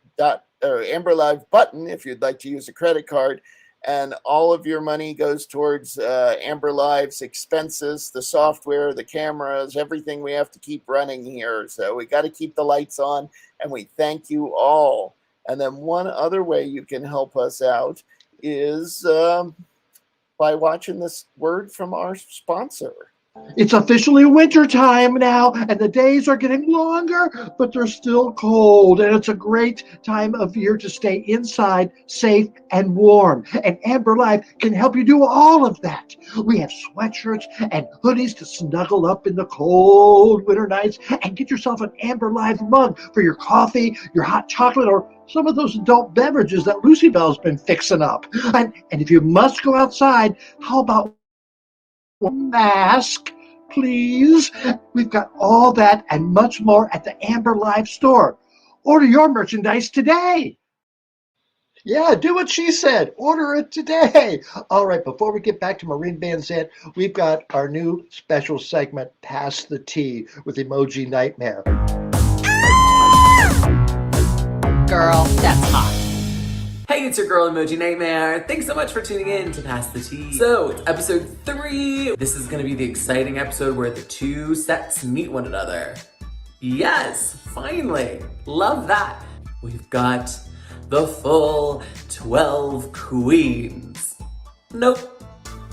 S1: button if you'd like to use a credit card. And all of your money goes towards Amber Live's expenses, the software, the cameras, everything we have to keep running here. So we got to keep the lights on, and we thank you all. And then one other way you can help us out is by watching this word from our sponsor.
S7: It's officially winter time now, and the days are getting longer, but they're still cold, and it's a great time of year to stay inside, safe, and warm. And Amber Live can help you do all of that. We have sweatshirts and hoodies to snuggle up in the cold winter nights, and get yourself an Amber Live mug for your coffee, your hot chocolate, or some of those adult beverages that Lucy Bell's been fixing up. And if you must go outside, how about a mask, please? We've got all that and much more at the Amber Live store. Order your merchandise today. Yeah, do what she said. Order it today. All right, before we get back to Maureen Van Sant, we've got our new special segment, Pass the Tea, with Emoji Nightmare.
S4: Girl, that's hot. Hey, it's your girl Emoji Nightmare. Thanks so much for tuning in to Pass the Tea. So, it's episode 3. This is gonna be the exciting episode where the two sets meet one another. Yes, finally. Love that. We've got the full 12 queens. Nope,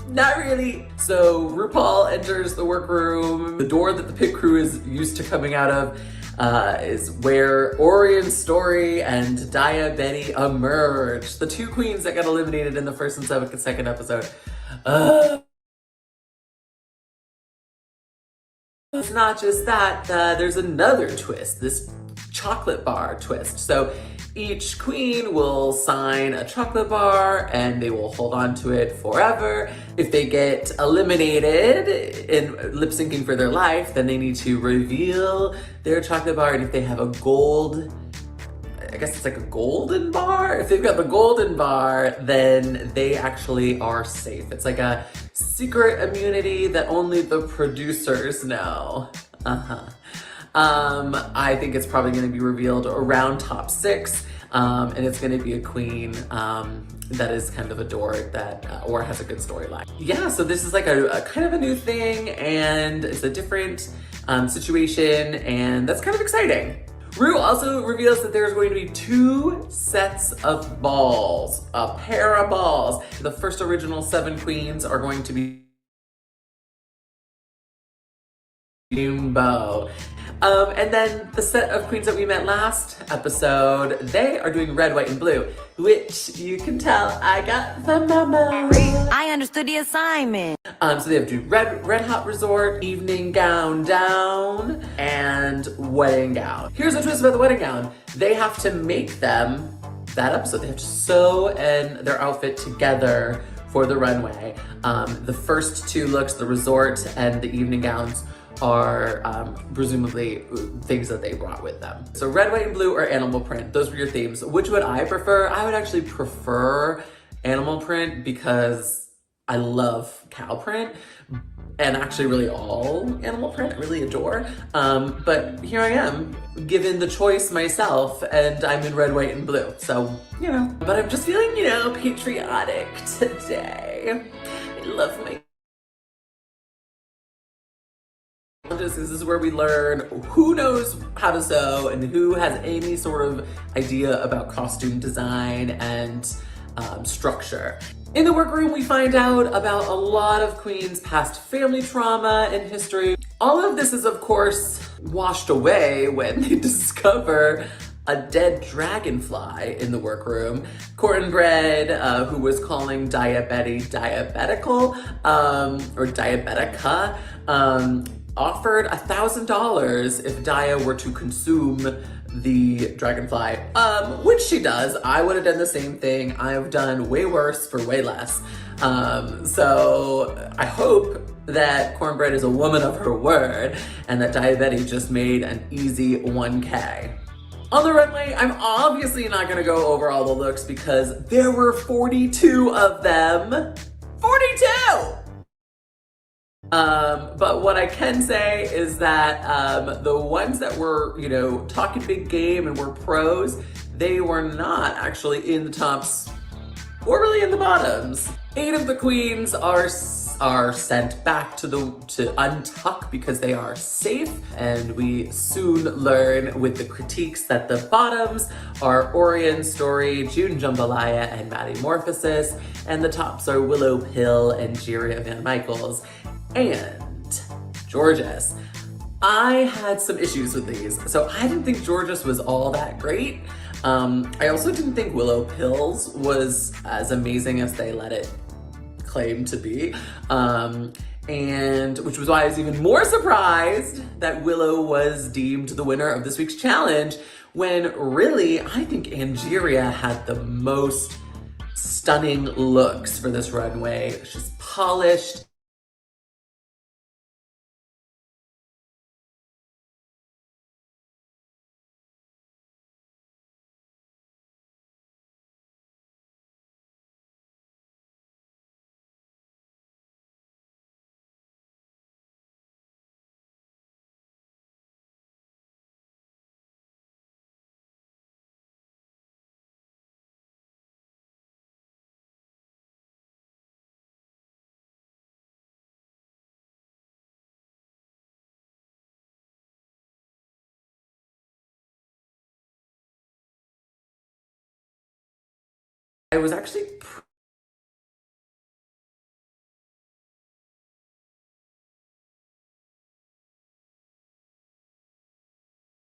S4: not really. So RuPaul enters the workroom. The door that the pit crew is used to coming out of is where Orion Story and Daya Betty emerge. The two queens that got eliminated in the first and second episode. It's not just that, there's another twist, this chocolate bar twist. So each queen will sign a chocolate bar and they will hold on to it forever. If they get eliminated in lip syncing for their life, then they need to reveal their chocolate bar. And if they have a gold I guess it's like a golden bar. If they've got the golden bar, then they actually are safe. It's like a secret immunity that only the producers know. I think it's probably gonna be revealed around top 6, and it's gonna be a queen that is kind of adored or has a good storyline. Yeah, so this is like a kind of a new thing, and it's a different situation, and that's kind of exciting. Rue also reveals that there's going to be 2 sets of balls, a pair of balls. The first original 7 queens are going to be Jumbo. And then the set of queens that we met last episode, they are doing red, white, and blue, which you can tell I got the memo.
S11: I understood the assignment.
S4: So they have to do red hot resort, evening gown down, and wedding gown. Here's the twist about the wedding gown. They have to make them that episode. They have to sew and their outfit together for the runway. The first 2 looks, the resort and the evening gowns, are presumably things that they brought with them. So red, white, and blue or animal print. Those were your themes. Which would I prefer? I would actually prefer animal print because I love cow print and actually really all animal print I really adore. But here I am, given the choice myself, and I'm in red, white, and blue. So, you know, but I'm just feeling, you know, patriotic today. I love my this is where we learn who knows how to sew and who has any sort of idea about costume design and structure. In the workroom, we find out about a lot of queens' past family trauma and history. All of this is, of course, washed away when they discover a dead dragonfly in the workroom. Cornbread, who was calling Diabetti diabetical, or diabetica, offered $1,000 if Dia were to consume the dragonfly, which she does. I would have done the same thing. I have done way worse for way less. So I hope that Cornbread is a woman of her word and that Diabetti just made an easy 1K. On the runway, I'm obviously not gonna go over all the looks because there were 42 of them. 42! But what I can say is that the ones that were, you know, talking big game and were pros, they were not actually in the tops or really in the bottoms. 8 of the queens are sent back to untuck because they are safe, and we soon learn with the critiques that the bottoms are Orion, Story, June Jambalaya, and Maddie Morphosis, and the tops are Willow Pill and Jiria Van Michaels and Georges. I had some issues with these, so I didn't think Georges was all that great. I also didn't think Willow Pills was as amazing as they let it claim to be, and which was why I was even more surprised that Willow was deemed the winner of this week's challenge, when really I think Angeria had the most stunning looks for this runway. She's polished. I was actually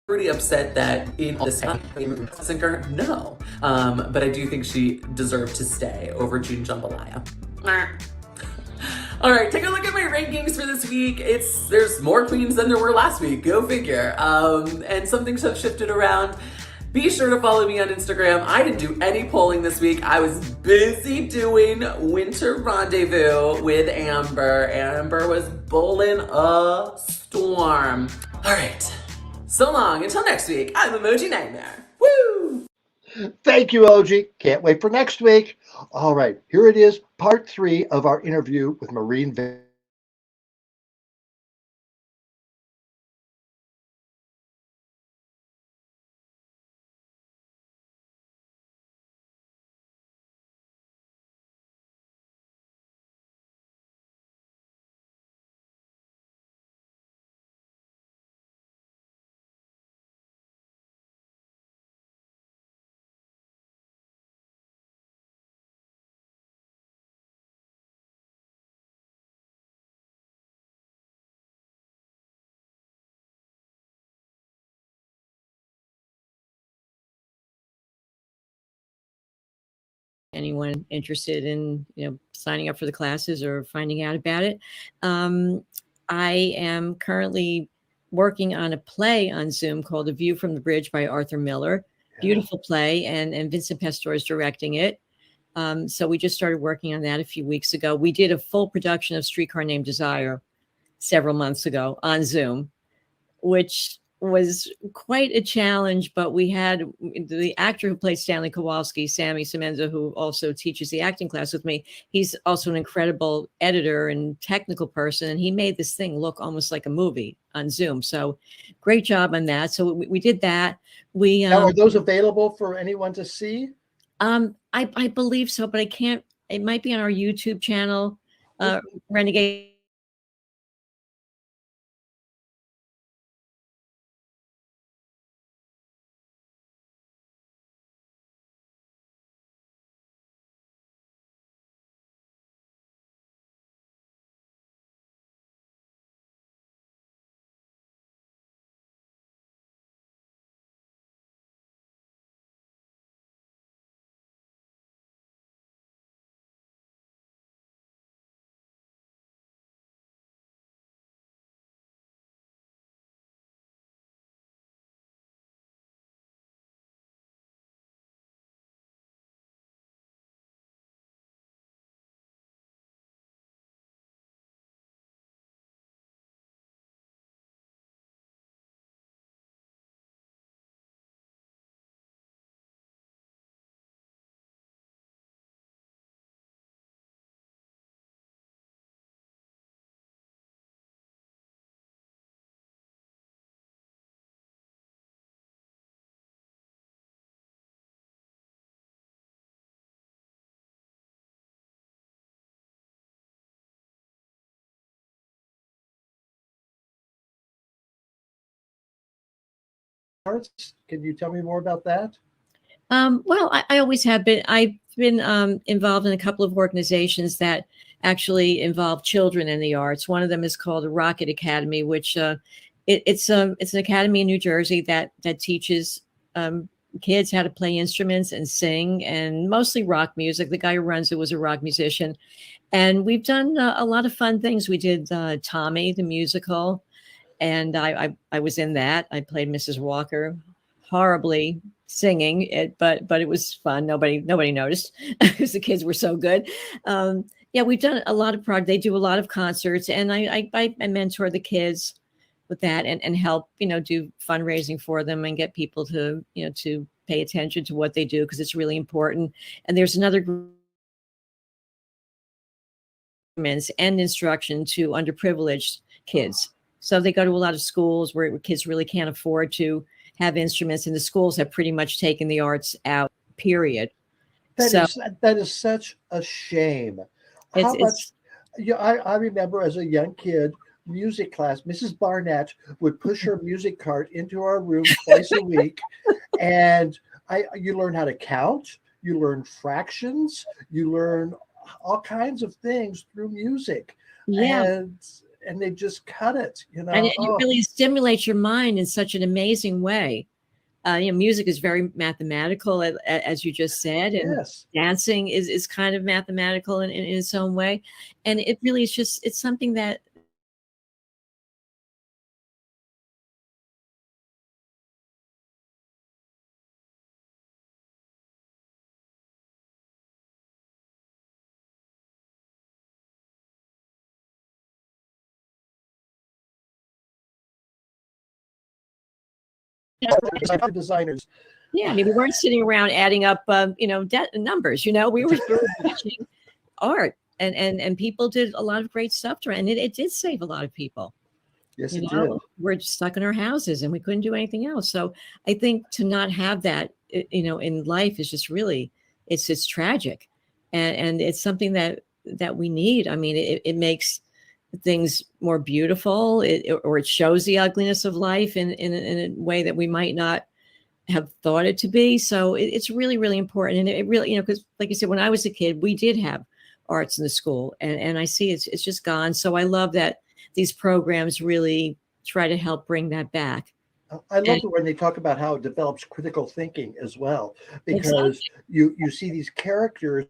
S4: pretty upset that in this singer, no. But I do think she deserved to stay over June Jambalaya. All right, take a look at my rankings for this week. There's more queens than there were last week, go figure. And some things have shifted around. Be sure to follow me on Instagram. I didn't do any polling this week. I was busy doing Winter Rendezvous with Amber. Amber was bowling a storm. All right, so long. Until next week, I'm Emoji Nightmare. Woo!
S7: Thank you, OG. Can't wait for next week. All right, here it is, part 3 of our interview with Maureen Van.
S8: Anyone interested in signing up for the classes or finding out about it. I am currently working on a play on Zoom called A View from the Bridge by Arthur Miller. Beautiful play, and Vincent Pastore is directing it. So we just started working on that a few weeks ago. We did a full production of Streetcar Named Desire several months ago on Zoom, which was quite a challenge, but we had the actor who played Stanley Kowalski, Sammy Semenza, who also teaches the acting class with me. He's also an incredible editor and technical person, and he made this thing look almost like a movie on Zoom. So great job on that. So we did that.
S7: Now, are those available for anyone to see?
S8: I believe so, but I can't. It might be on our YouTube channel, Renegade.
S7: Can you tell me more about that?
S8: Well, I always have been. I've been involved in a couple of organizations that actually involve children in the arts. One of them is called the Rocket Academy, which it's an academy in New Jersey that teaches kids how to play instruments and sing, and mostly rock music. The guy who runs it was a rock musician, and we've done a lot of fun things. We did Tommy the musical, and I was in that. I played Mrs. Walker, horribly singing it, but it was fun. Nobody noticed because the kids were so good. Yeah, we've done a lot of projects. They do a lot of concerts, and I mentor the kids with that and help do fundraising for them and get people to to pay attention to what they do because it's really important. And there's another group and instruction to underprivileged kids. So they go to a lot of schools where kids really can't afford to have instruments, and the schools have pretty much taken the arts out, period.
S7: That is such a shame. How much? Yeah, I remember as a young kid, music class, Mrs. Barnett would push her music cart into our room twice a week, and you learn how to count, you learn fractions, you learn all kinds of things through music.
S8: Yeah.
S7: And they just cut it,
S8: And it really stimulates your mind in such an amazing way. Music is very mathematical, as you just said, and
S7: yes.
S8: Dancing is kind of mathematical in its own way. And it really is it's something that
S7: Designers.
S8: Yeah, I mean, we weren't sitting around adding up, numbers. We were watching art, and people did a lot of great stuff to it, and it did save a lot of people.
S7: Yes, it did.
S8: We're just stuck in our houses, and we couldn't do anything else. So I think to not have that, in life is just really, it's tragic, and it's something that we need. I mean, it makes things more beautiful, or it shows the ugliness of life in a way that we might not have thought it to be. So it's really, really important. And it really, because like you said, when I was a kid, we did have arts in the school, and I see it's just gone. So I love that these programs really try to help bring that back.
S7: I love it when they talk about how it develops critical thinking as well, because
S8: Exactly.
S7: you see these characters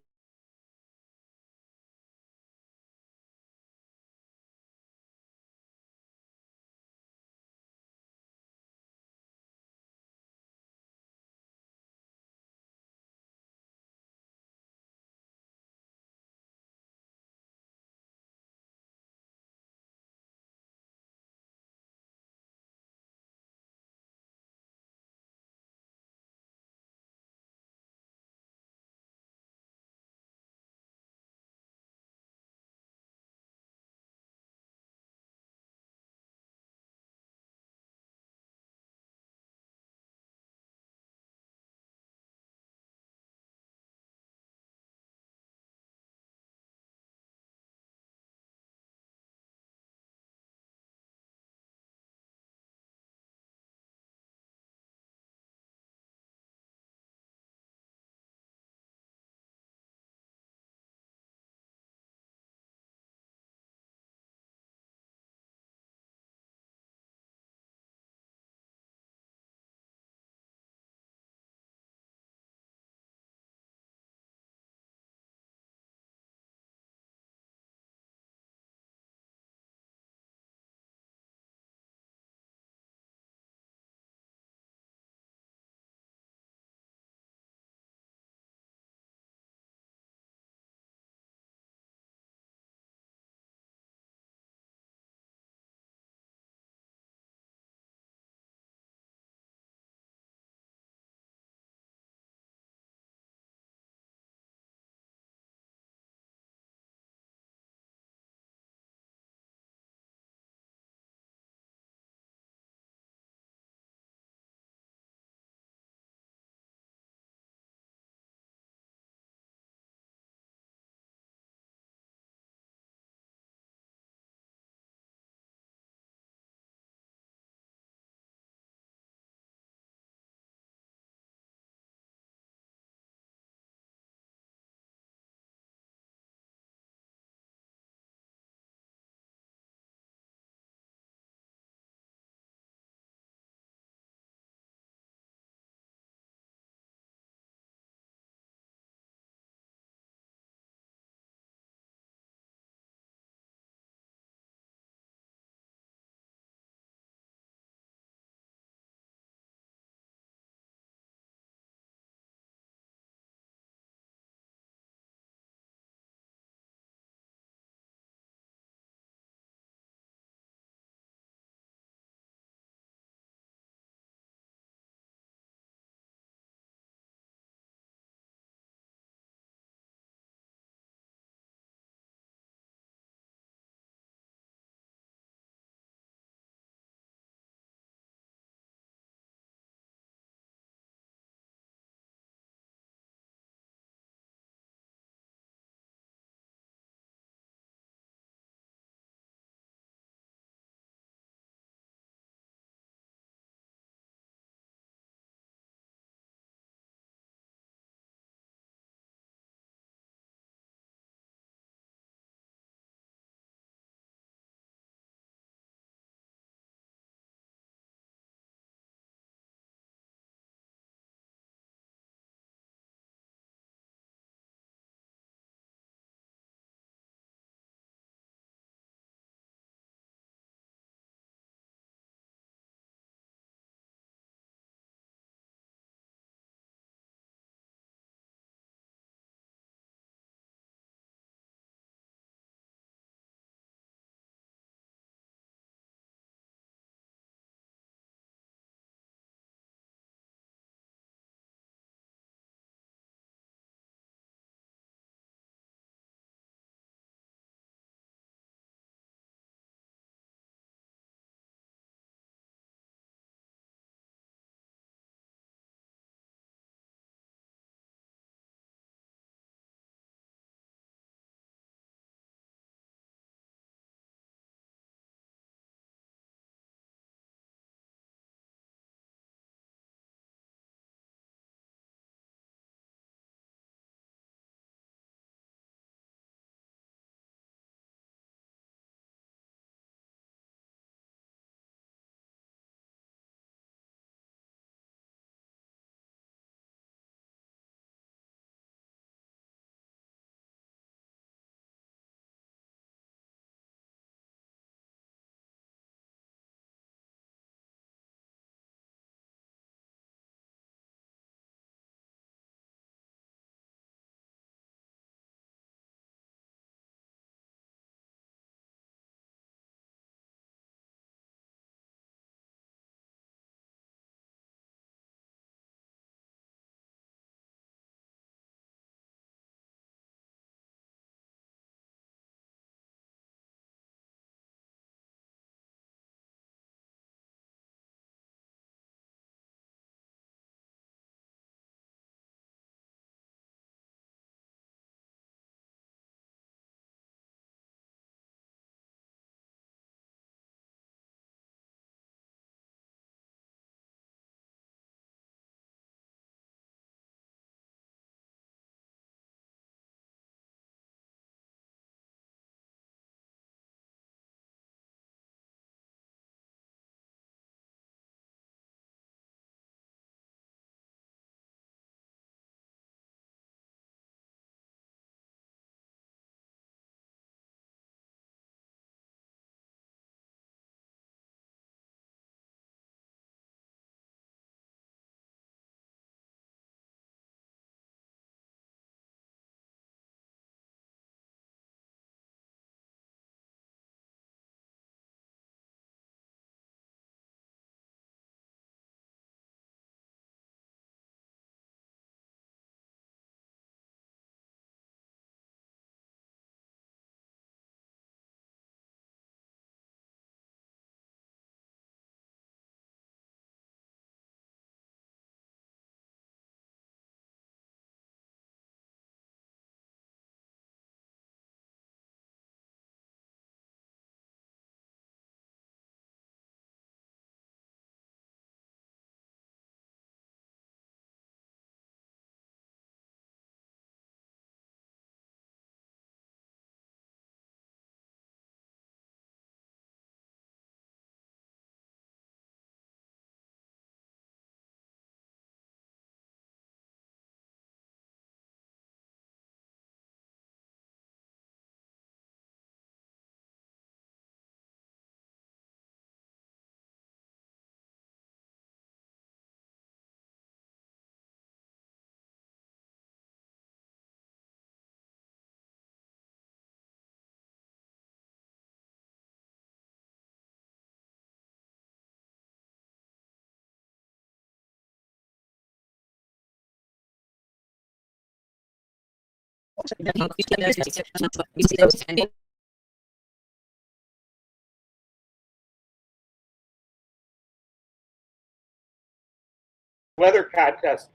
S6: Weather contest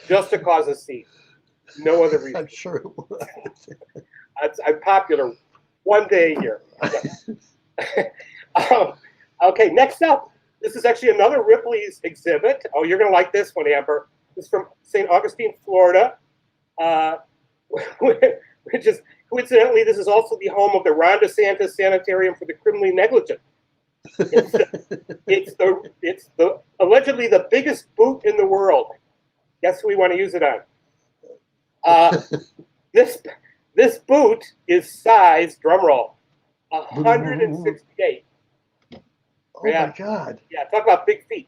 S6: just to cause a scene. No other reason.
S7: I'm sure it was.
S6: I'm popular one day a year. Okay, next up. This is actually another Ripley's exhibit. Oh, you're going to like this one, Amber. This is from St. Augustine, Florida, which is, coincidentally, this is also the home of the Ron DeSantis Sanitarium for the Criminally Negligent. It's the allegedly the biggest boot in the world. Guess who we want to use it on? This boot is size, drumroll, 168.
S7: Oh my God!
S6: Yeah, talk about big feet.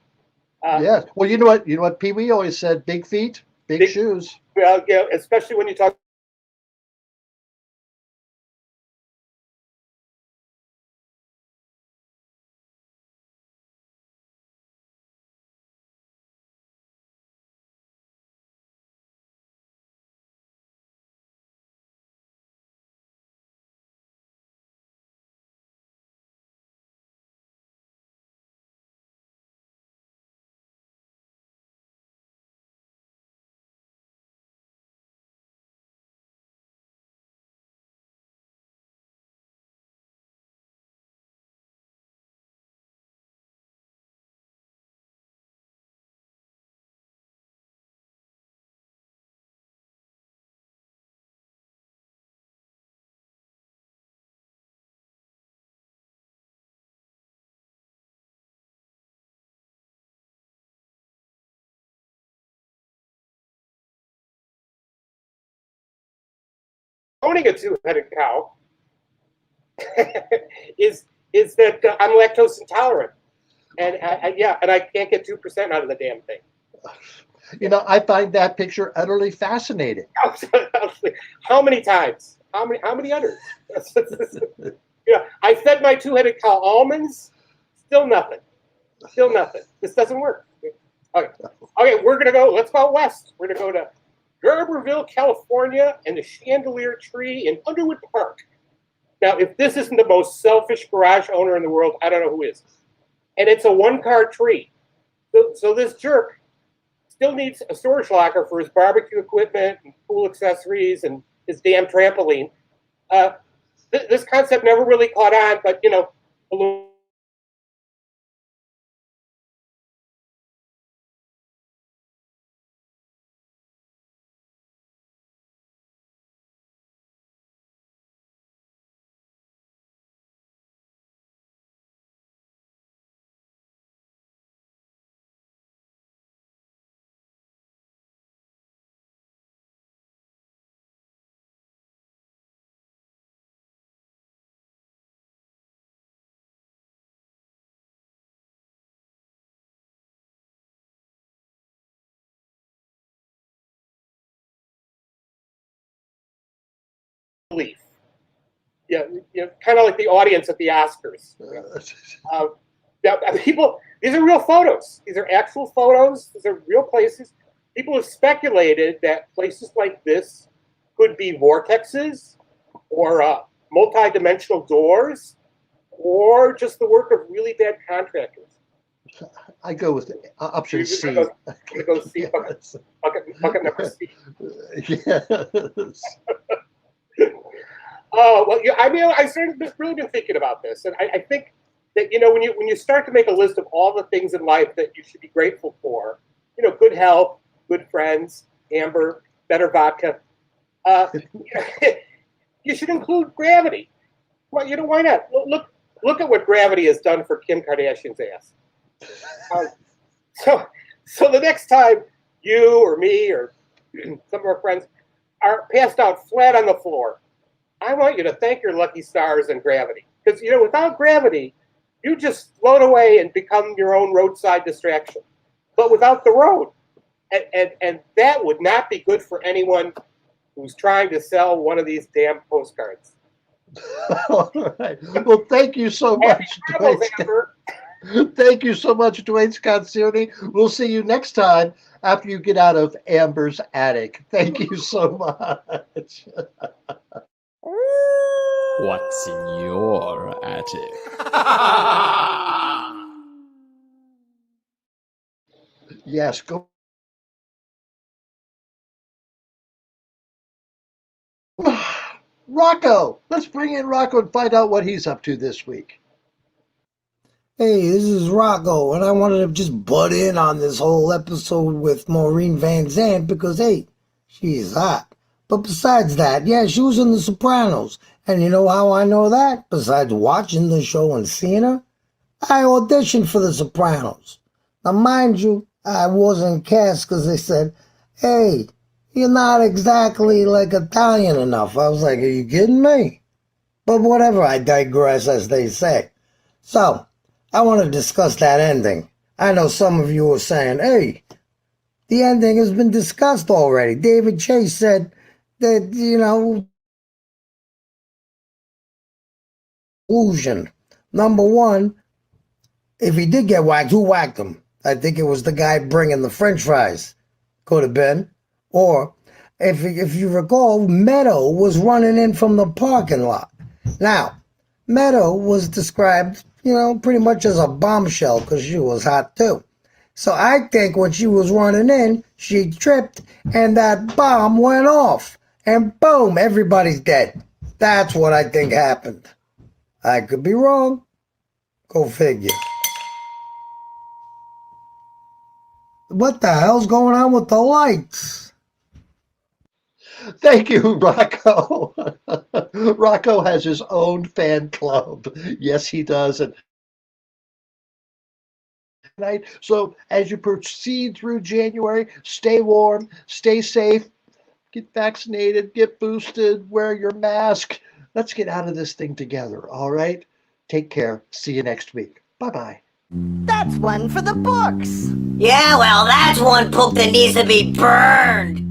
S7: Yes. Well, you know what? You know what? Pee Wee always said: big feet, big shoes.
S6: Well, yeah, especially when you talk. Owning a two-headed cow is that I'm lactose intolerant, and I can't get 2% out of the damn thing.
S7: You know, I find that picture utterly fascinating.
S6: How many times? How many others? I fed my two-headed cow almonds. Still nothing. Still nothing. This doesn't work. Okay, we're gonna go. Let's go west. We're gonna go to Gerberville, California, and the chandelier tree in Underwood Park. Now, if this isn't the most selfish garage owner in the world, I don't know who is. And it's a one-car tree. So this jerk still needs a storage locker for his barbecue equipment and pool accessories and his damn trampoline. This concept never really caught on, but, belief. Yeah, kind of like the audience at the Oscars. People, these are real photos. These are actual photos. These are real places. People have speculated that places like this could be vortexes or multi-dimensional doors or just the work of really bad contractors.
S7: I go with option C.
S6: I'm gonna go C. Bucket number C.
S7: Yes.
S6: Oh well, yeah. I mean, I started really been thinking about this, and I think that when you start to make a list of all the things in life that you should be grateful for, good health, good friends, Amber, better vodka, you should include gravity. Well, why not? Look at what gravity has done for Kim Kardashian's ass. So the next time you or me or some of our friends are passed out flat on the floor, I want you to thank your lucky stars and gravity. Because, without gravity, you just float away and become your own roadside distraction. But without the road, and that would not be good for anyone who's trying to sell one of these damn postcards.
S7: All right. Well, thank you so much.
S6: Travels, Amber.
S7: Thank you so much, Dwayne Scott Searney. We'll see you next time after you get out of Amber's attic. Thank you so much.
S12: What's in your attic?
S7: Yes, go. Rocco, let's bring in Rocco and find out what he's up to this week.
S3: Hey, this is Rocco, and I wanted to just butt in on this whole episode with Maureen Van Sant because, hey, she's hot. But besides that, yeah, she was in The Sopranos. And you know how I know that? Besides watching the show and seeing her, I auditioned for The Sopranos. Now, mind you, I wasn't cast because they said, hey, you're not exactly like Italian enough. I was like, are you kidding me? But whatever, I digress, as they say. So, I want to discuss that ending. I know some of you are saying, hey, the ending has been discussed already. David Chase said that, illusion. Number one, if he did get whacked, who whacked him? I think it was the guy bringing the french fries. Could have been. Or, if you recall, Meadow was running in from the parking lot. Now, Meadow was described, pretty much as a bombshell because she was hot too. So I think when she was running in, she tripped and that bomb went off. And boom, everybody's dead. That's what I think happened. I could be wrong. Go figure. What the hell's going on with the lights?
S7: Thank you, Rocco. Rocco has his own fan club. Yes, he does. And so as you proceed through January, stay warm, stay safe, get vaccinated, get boosted, wear your mask. Let's get out of this thing together, all right? Take care. See you next week. Bye-bye.
S11: That's one for the books. Yeah, well, that's one book that needs to be burned.